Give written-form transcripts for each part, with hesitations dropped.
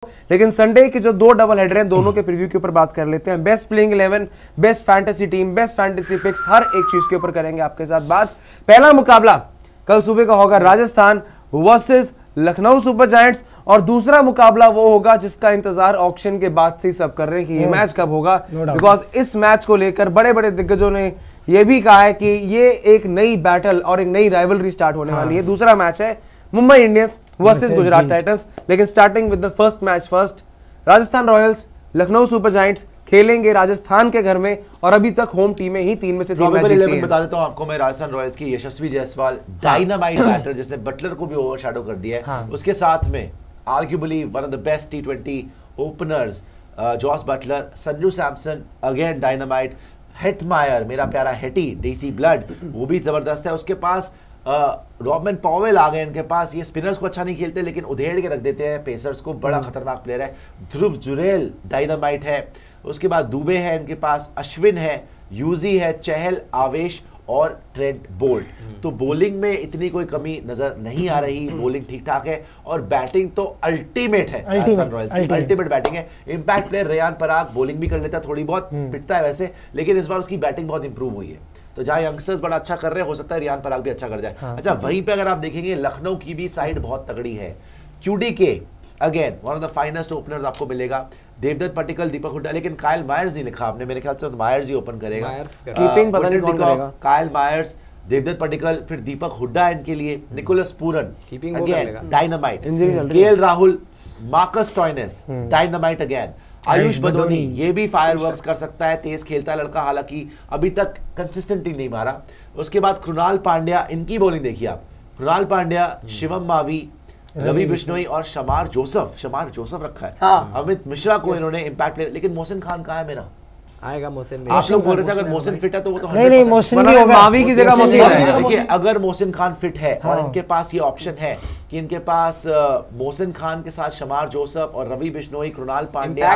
लेकिन संडे के जो दो डबल हेडर हैं दोनों के प्रीव्यू के ऊपर बात कर लेते हैं। Best playing 11, best fantasy team, best fantasy picks, हर एक चीज के ऊपर करेंगे आपके साथ बात। पहला मुकाबला कल सुबह का होगा Rajasthan versus Lucknow super giants, और दूसरा मुकाबला वो होगा जिसका इंतजार ऑक्शन के बाद से ही सब कर रहे हैं कि ये मैच कब होगा, बिकॉज इस मैच को लेकर बड़े बड़े दिग्गजों ने यह भी कहा है कि ये एक नई बैटल और एक नई राइवलरी स्टार्ट होने वाली है। दूसरा मैच है Mumbai Indians versus Gujarat Titans, लेकिन starting with the first match first, Rajasthan Royals Lucknow super giants खेलेंगे राजस्थान के घर में, और अभी तक होम टीमें ही 3 में से 3 मैच जीती हैं। बता देता हूं आपको मैं, राजस्थान रॉयल्स की यशस्वी जायसवाल डायनामाइट बैटर जिसने बटलर को भी ओवरशैडो कर दिया है, उसके साथ में arguably one of the best T20 openers Jos Butler, Sanju Samson again dynamite, Hetmyer मेरा प्यारा हेटी देसी ब्लड वो भी जबरदस्त है, उसके पास रॉबमन पॉवेल आ गए इनके पास। ये स्पिनर्स को अच्छा नहीं खेलते लेकिन उधेड़ के रख देते हैं पेसर्स को, बड़ा खतरनाक प्लेयर है। ध्रुव जुरेल डायनामाइट है, उसके बाद दुबे है इनके पास, अश्विन है, यूजी है, चहल, आवेश और ट्रेंट बोल्ट। तो बॉलिंग में इतनी कोई कमी नजर नहीं आ रही, बॉलिंग ठीक ठाक है और बैटिंग तो अल्टीमेट है राजस्थान रॉयल्स की, अल्टीमेट बैटिंग है। इंपैक्ट प्लेयर रेयान पराग बॉलिंग भी कर लेता है, थोड़ी बहुत पिटता है वैसे, लेकिन इस बार उसकी बैटिंग बहुत इंप्रूव हुई है। तो जहां यंगस्टर्स बड़ा अच्छा कर रहे हैं, हो सकता है रियान पराग भी अच्छा कर जाए। अच्छा, वहीं पे अगर आप देखेंगे लखनऊ की भी साइड बहुत तगड़ी है। QDK again one of the finest openers आपको मिलेगा, देवदत्त पट्टिकल, दीपक हुड्डा, लेकिन कायल मायर्स नहीं लिखा आपने, मेरे ख्याल से मायर्स ही ओपन करेगा। कीपिंग पता नहीं कौन करेगा, कायल मायर्स, देवदत्त पट्टिकल, फिर दीपक हुड्डा इनके लिए, Nicholas Pooran again dynamite, KL Rahul, Marcus Stoinis dynamite again, Ayush Badoni ये भी फायरवर्क्स कर सकता है, तेज खेलता है लड़का, हालांकि अभी तक कंसिस्टेंटली नहीं मारा। उसके बाद कृणाल पांड्या, इनकी बॉलिंग देखिए आप, कृणाल पांड्या, शिवम मावी, रवि बिश्नोई और शमार जोसफ रखा है। अमित मिश्रा को इन्होंने इंपैक्ट ले, लेकिन मोहसिन खान कहाँ है मेरा? आएगा मोहसिन। आप लोग बोल रहे थे अगर मोहसिन फिट है तो वो तो नहीं मोहसिन भी होगा, मावी की जगह मोहसिन है। देखिए अगर मोहसिन खान फिट है और इनके पास ये ऑप्शन है कि इनके पास मोहसिन खान के साथ शमार जोसफ और Ravi Bishnoi, Krunal Pandya,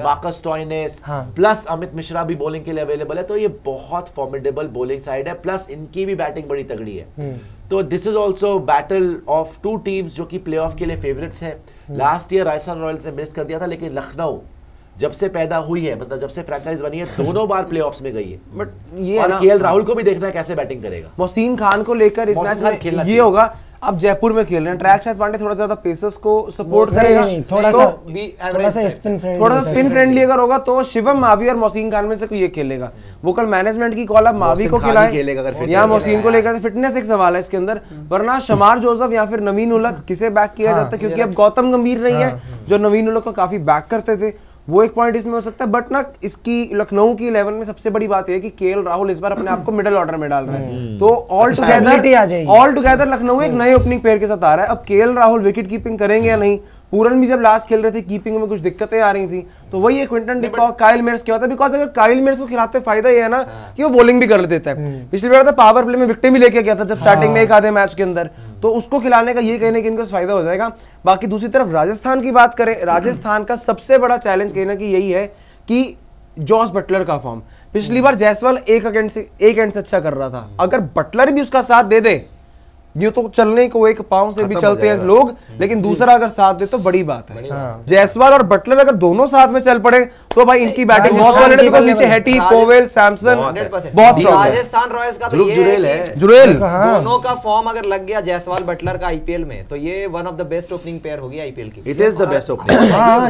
Marcus Stoinis plus Amit Mishra भी बॉलिंग के लिए अवेलेबल है, तो ये बहुत फॉर्मिडेबल बॉलिंग साइड है, प्लस इनकी भी बैटिंग बड़ी तगड़ी है। तो this is also battle of two teams जो कि प्लेऑफ के लिए फेवरेट्स है। लास्ट ईयर राजस्थान रॉयल्स ने मिस कर दिया था, लेकिन लखनऊ जब से पैदा हुई है, मतलब जब से फ्रेंचाइज बनी है, दोनों बार प्लेऑफ्स में गई है। बट ये और KL राहुल को भी देखना है कैसे बैटिंग करेगा। मोहसिन खान को लेकर इस मैच में ये होगा, अब जयपुर में खेल रहे हैं, ट्रैक शायद पांडे थोड़ा ज्यादा पेसर्स को सपोर्ट करेगा, थोड़ा सा स्पिन फ्रेंडली अगर होगा तो शिवम मावी और मोहसिन खान में से कोई एक खेलेगा। वो कल मैनेजमेंट की कॉल, अब मावी को खिलाए या मोहसिन को लेकर फिटनेस एक सवाल है इसके अंदर, वरना शमार जोसफ या फिर नवीन उलक किसे बैक किया जाता है, क्योंकि अब गौतम गंभीर नहीं है जो नवीन उलक को काफी बैक करते थे, वो एक पॉइंट इसमें हो सकता है। बट ना इसकी लखनऊ की 11 में सबसे बड़ी बात यह है कि KL राहुल इस बार अपने आप को मिडिल ऑर्डर में डाल रहे हैं, तो ऑल टुगेदर लखनऊ एक नए ओपनिंग पेयर के साथ आ रहा है। अब KL राहुल विकेट कीपिंग करेंगे या नहीं, पूरन भी जब लास्ट खेल रहे थे कीपिंग में कुछ दिक्कतें आ रही थी, तो वही है क्विंटन डिकॉक, काइल मेयर्स क्या होता है, बिकॉज अगर काइल मेयर्स को खिलाते फायदा ये है ना कि वो बॉलिंग भी कर देता है। पिछली बार तो पावर प्ले में विकेट भी लेके गया था जब स्टार्टिंग में एक आधे मैच के अंदर, तो उसको खिलाने का ये कहने कि इनको फायदा हो जाएगा। बाकी दूसरी तरफ राजस्थान की बात करें, राजस्थान का सबसे बड़ा चैलेंज कहना कि यही है कि जॉस बटलर का फॉर्म, पिछली बार जायसवाल एक एंड से अच्छा कर रहा था, अगर बटलर भी उसका साथ दे दे, ये तो चलने को एक पांव से भी चलते हैं लोग, लेकिन दूसरा अगर साथ दे तो बड़ी बात है। जायसवाल और बटलर अगर दोनों साथ में चल पड़े तो भाई इनकी बैटिंग बहुत सॉलिड है, बिकॉज़ नीचे हेटी, पोवेल, सैमसन बहुत स्ट्रांग है। राजस्थान रॉयल्स का तो जुरेल दोनों का फॉर्म अगर लग गया जायसवाल बटलर का IPL में, तो ये one of the best opening pair होगी IPL की। It is the best opening,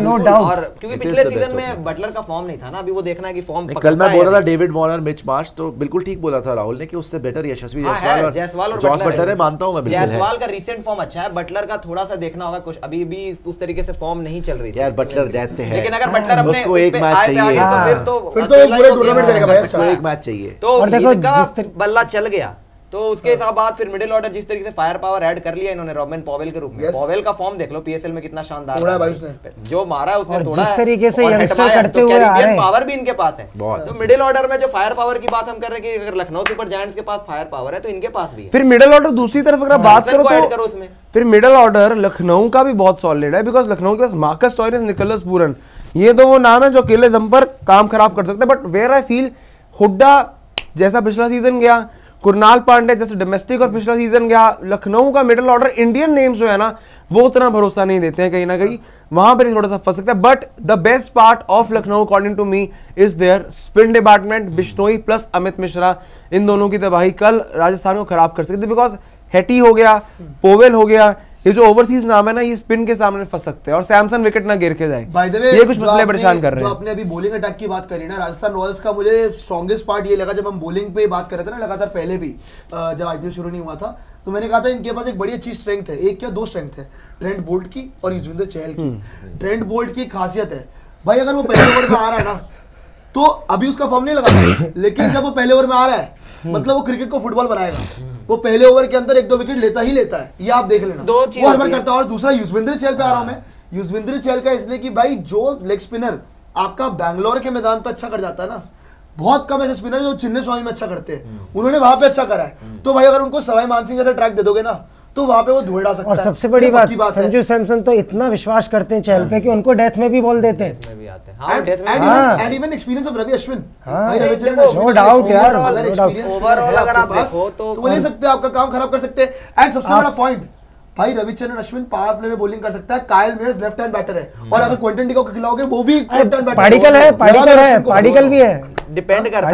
no doubt, और क्योंकि पिछले सीजन में बटलर का फॉर्म नहीं था ना, अभी वो देखना है कि फॉर्म कल मैं बोल रहा था डेविड वॉर्नर, मिच मार्श, तो बिल्कुल ठीक बोला था राहुल ने कि उससे बेटर यशस्वी जायसवाल और जॉस बटलर है, मानता हूं मैं बिल्कुल। का रीसेंट फॉर्म अच्छा है, बटलर का थोड़ा सा देखना होगा, कुछ अभी भी उस तरीके से फॉर्म नहीं चल रही थी। यार बटलर देते हैं, लेकिन अगर बटलर अपने उसको एक मैच चाहिए, फिर तो पूरे टूर्नामेंट करेगा भाई, उसको एक मैच चाहिए। तो इनका बल्ला चल गया, तो उसके हिसाब बाद फिर मिडिल ऑर्डर जिस तरीके से फायर पावर ऐड कर लिया इन्होंने रॉबमन पॉवेल के रूप में। पॉवेल का फॉर्म देख लो PSL में कितना शानदार है भाई, उसने जो मारा उसने तोड़ा, जिस तरीके से यंगस्टर करते हुए आ रहे हैं, पावर भी इनके पास है। तो मिडिल ऑर्डर में जो फायर पावर की बात हम कर रहे हैं कि अगर लखनऊ सुपर जायंट्स के पास फायर पावर है तो इनके पास भी है। फिर मिडिल ऑर्डर दूसरी तरफ अगर बात करो तो उसमें फिर मिडिल ऑर्डर लखनऊ का भी बहुत सॉलिड है, बिकॉज लखनऊ के पास मार्कस स्टोइनिस, निकोलस पूरन, ये तो वो नाम है जो अकेले दम पर काम खराब कर सकते हैं। But where I feel Hooda जैसा पिछला सीजन गया, कुरनाल पांडे जैसे डोमेस्टिक और पिछला सीजन गया, लखनऊ का मिडिल ऑर्डर इंडियन नेम्स जो है ना वो उतना भरोसा नहीं देते हैं, कहीं ना कहीं वहां पर थोड़ा सा फंस सकता है। But the best part of Lucknow according to me is their spin department. Bishnoi plus Amit Mishra, इन दोनों की तबाही कल राजस्थान को खराब कर सकती है, बिकॉज हेटी हो गया, पोवेल हो गया, ये जो ओवरसीज नाम है ना ये स्पिन के सामने फंस सकते हैं और सैमसन विकेट ना गिर के जाए। ये कुछ मसले परेशान कर रहे हैं। जो आपने अभी बॉलिंग अटैक की बात करी ना, राजस्थान रॉयल्स का मुझे स्ट्रॉन्गेस्ट पार्ट ये लगा जब हम बॉलिंग पे बात कर रहे थे ना लगातार, पहले भी जब आईपीएल शुरू नहीं हुआ था, तो मैंने कहा था इनके पास एक बड़ी अच्छी स्ट्रेंथ है, एक क्या दो स्ट्रेंथ है, ट्रेंट बोल्ट की और युजवेंद्र चहल की। ट्रेंट बोल्ट की खासियत है भाई, अगर वो पहले ओवर में आ रहा है ना तो अभी उसका फॉर्म नहीं लगा, लेकिन जब वो पहले ओवर में आ रहा है मतलब वो क्रिकेट को फुटबॉल बनाएगा। वो पहले ओवर के अंदर 1-2 विकेट लेता ही लेता है, ये आप देख लेना, वो हर बार करता है। और दूसरा युजवेंद्र चहल पे आ रहा हूं मैं, युजवेंद्र चहल का इसलिए कि भाई जो लेग स्पिनर आपका बैंगलोर के मैदान पे अच्छा कर जाता है ना, बहुत कम ऐसे स्पिनर जो चिन्ने स्वामी में अच्छा करते हैं, उन्होंने वहां पे अच्छा करा है। तो भाई अगर उनको सवाई मानसिंह जैसा ट्रैक दे दोगे ना तो वहां पे वो धुएं डाल सकता है। और सबसे बड़ी बात संजू सैमसन तो इतना विश्वास करते हैं चहल पे कि उनको डेथ में भी बोल देते हैं। And even experience of Ravi Ashwin, no doubt यार, ओवरऑल अगर आप देखो तो वो ले सकते हैं, आपका काम खराब कर सकते हैं। एंड सबसे बड़ा पॉइंट भाई रविचंद्रन अश्विन पावर प्ले में बॉलिंग कर सकता है, कायल मेयर्स लेफ्ट हैंड बैटर है, और अगर क्विंटन डिकॉक को खिलाओगे वो भी लेफ्ट हैंड बैटर पार्टिकल है, पार्टिकल भी है, डिपेंड करता है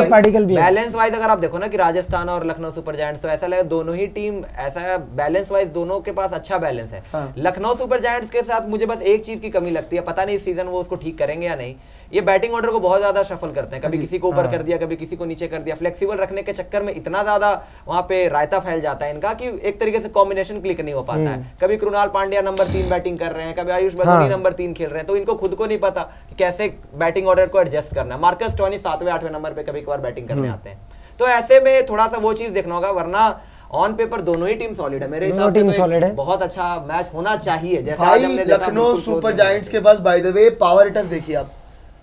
पार्टिकल भी है। बैलेंस वाइज अगर आप देखो ना कि राजस्थान और लखनऊ सुपर जायंट्स, तो ऐसा लगे दोनों ही टीम ऐसा बैलेंस वाइज दोनों के पास अच्छा बैलेंस है। लखनऊ सुपर जायंट्स के साथ मुझे बस एक चीज की कमी लगती है, पता नहीं इस सीजन वो उसको ठीक करेंगे या नहीं, ये बैटिंग ऑर्डर को बहुत ज्यादा शफल करते हैं, कभी किसी को ऊपर कर दिया, कभी किसी को नीचे कर दिया। फ्लेक्सिबल रखने के चक्कर में इतना ज्यादा वहां पे रायता फैल जाता है इनका कि एक तरीके से कॉम्बिनेशन क्लिक नहीं हो पाता है। कभी कृणाल पांड्या नंबर 3 बैटिंग कर रहे हैं, कभी आयुष बदौनी नंबर 3 खेल रहे हैं, तो इनको खुद को नहीं पता कि कैसे बैटिंग ऑर्डर को एडजस्ट करना है। मार्कस स्टोइनिस 7वें-8वें नंबर पे कभी कभार बैटिंग करने आते हैं, तो ऐसे में थोड़ा सा वो चीज देखना होगा, वरना ऑन पेपर दोनों ही टीम सॉलिड है मेरे हिसाब से, तो बहुत अच्छा मैच होना चाहिए। जैसा आज हमने देखा लखनऊ सुपर जायंट्स के पास by the way power hitters देखिए आप,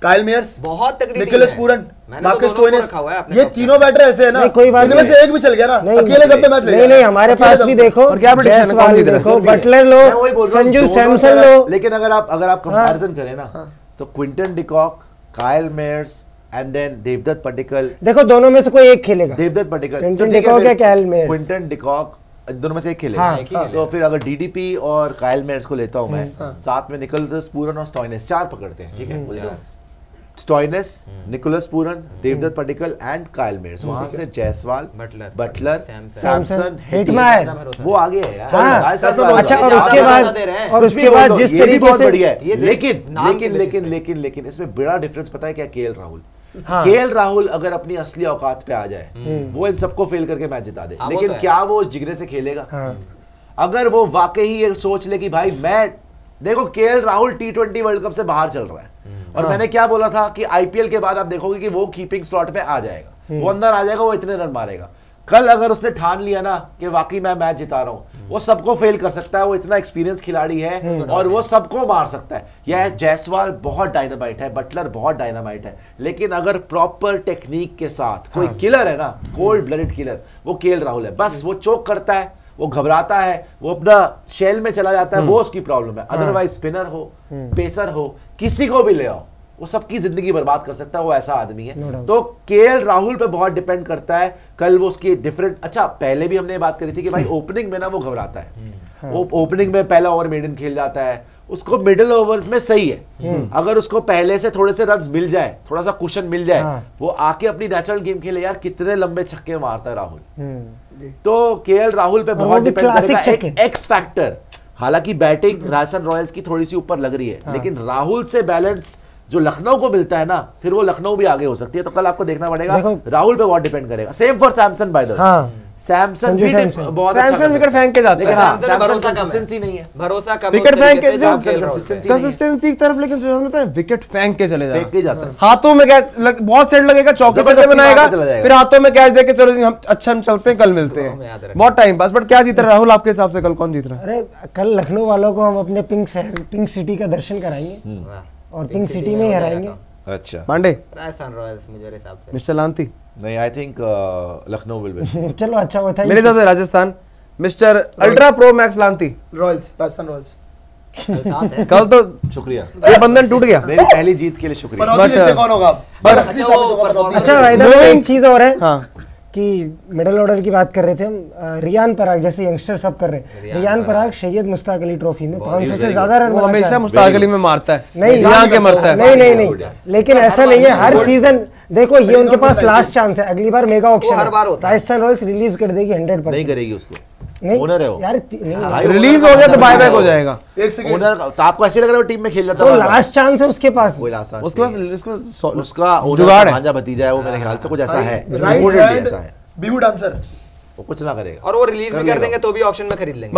कायल मेयर्स बहुत तगड़ी, निकोलस पूरन, मार्कस स्टोइनिस, ये तीनों बैटर ऐसे है ना, कोई बात इनमें से एक भी चल गया ना अकेले गप्पे मैच ले। नहीं हमारे पास भी देखो, जयसवाल देखो, बटलर लो, संजू सैमसन लो, लेकिन अगर आप कंपैरिजन करें ना तो Quinton de Kock, Kyle Mayers and then Devdutt Padikkal, देखो दोनों में से कोई एक खेलेगा, देवदत्त पडिक्कल, क्विंटन डिकॉक या कायल मेयर्स, क्विंटन डिकॉक दोनों में से एक खेलेगा। तो फिर अगर डीडीपी और कायल मेयर्स को लेता हूं मैं, साथ में निकोलस पूरन और स्टोइनिस, 4 पकड़ते हैं, ठीक है, Stoinis, Nicholas Pooran, Devdutt Padikkal and Kyle Mayers, वहां से जायसवाल, बटलर, सैमसन, हिटमैयर, वो आगे है यार। अच्छा, और उसके बाद जिस तरीके से बढ़िया है, लेकिन इसमें बड़ा डिफरेंस पता है क्या, केएल राहुल। केएल राहुल अगर अपनी असली औकात पे आ जाए वो इन सबको फेल करके मैच जिता दे, लेकिन क्या वो जिगरे से खेलेगा? अगर वो वाकई ये सोच ले कि भाई मैं, देखो KL Rahul T20 world cup से बाहर चल रहा है, और मैंने क्या बोला था कि आईपीएल के बाद आप देखोगे कि वो कीपिंग स्लॉट पे आ जाएगा, वो अंदर आ जाएगा, वो इतने रन मारेगा। कल अगर उसने ठान लिया ना कि वाकई मैं मैच जिता रहा हूं, वो सबको फेल कर सकता है, वो इतना एक्सपीरियंस खिलाड़ी है और वो सबको मार सकता है। यह जायसवाल बहुत डायनामाइट है, बटलर बहुत डायनामाइट है, लेकिन अगर प्रॉपर टेक्निक के साथ कोई किलर है ना, कोल्ड ब्लडेड किलर, वो केएल राहुल है। बस वो चोक करता है, वो घबराता है, वो अपना शेल में चला जाता है, वो उसकी प्रॉब्लम है। अदरवाइज स्पिनर हो, पेसर हो, किसी को भी ले आओ, वो सबकी जिंदगी बर्बाद कर सकता है, वो ऐसा आदमी है। तो केएल राहुल पे बहुत डिपेंड करता है कल वो उसकी डिफरेंट। अच्छा, पहले भी हमने बात करी थी कि भाई ओपनिंग में ना वो घबराता है, वो ओपनिंग में पहला ओवर मेडन खेल जाता है, उसको मिडिल ओवर्स में सही है, अगर उसको पहले से थोड़े से रन्स मिल जाए, थोड़ा सा कुशन मिल जाए, वो आके अपनी नेचुरल गेम खेले। यार कितने लंबे छक्के मारता है राहुल, तो केएल राहुल पे बहुत डिपेंड करेगा। एक्स फैक्टर, हालांकि बैटिंग राजस्थान रॉयल्स की थोड़ी सी ऊपर लग रही है, लेकिन राहुल से बैलेंस जो लखनऊ को मिलता है ना, फिर वो लखनऊ भी आगे हो सकती है। तो कल आपको देखना पड़ेगा, राहुल पे बहुत डिपेंड करेगा। Same for Samson bye the वे, सैमसन भी बहुत अच्छा विकेट फेंक के जाता है, भरोसा कंसिस्टेंसी नहीं है, भरोसा कम, विकेट फेंक के कंसिस्टेंसी की तरफ, लेकिन जो होता है विकेट फेंक के चले जाता है, हाथों में कैच बहुत सेट लगेगा, चौके छक्के बनाएगा, फिर हाथों में कैच देके चलो हम अच्छा हम चलते हैं, कल मिलते हैं, बहुत टाइम पास। बट क्या जीत रहा राहुल आपके हिसाब से, कल कौन जीत रहा है? अरे कल लखनऊ वालों को हम अपने पिंक सिटी का दर्शन कराएंगे और पिंक सिटी में ही हराएंगे। अच्छा, पांडे, राजस्थान रॉयल्स मेरे हिसाब से, मिस्टर लांती नहीं, I think Lucknow will win. चलो अच्छा होता है मेरे हिसाब से Rajasthan, mister ultra pro max लांती, रॉयल्स, राजस्थान रॉयल्स। कल तो शुक्रिया, ये बंधन टूट गया मेरी पहली जीत के लिए शुक्रिया। कौन होगा? अच्छा एक चीज और है, कि मिडिल ऑर्डर की बात कर रहे थे हम, रियान पराग जैसे यंगस्टर सब कर रहे हैं। रियान पराग सैयद मुश्ताक अली ट्रॉफी में 500 से ज्यादा रन वो हमेशा मुश्ताक अली में मारता है, नहीं यहाँ के मरता है। नहीं, लेकिन ऐसा नहीं है हर सीजन। देखो ये उनके पास लास्ट चांस है, अगली बार मेगा ऑक्शन हर बार होता है। राजस्थान रॉयल्स रिलीज कर देगी 100%। नहीं करेगी उसको, नहीं ओनर है वो यार, रिलीज हो गया तो बाय बैक हो जाएगा। एक सेकंड, ओनर तो आपको ऐसे लग रहा है वो टीम में खेल जाता तो है, लास्ट चांस है उसके पास, कोई लास्ट उसके पास उसका जुगाड़ है, भांजा भतीजा है वो, मेरे ख्याल से कुछ ऐसा है, राइट ऐसा है, बिग डांसर वो कुछ ना करेगा और वो रिलीज भी कर देंगे तो भी ऑक्शन में खरीद लेंगे।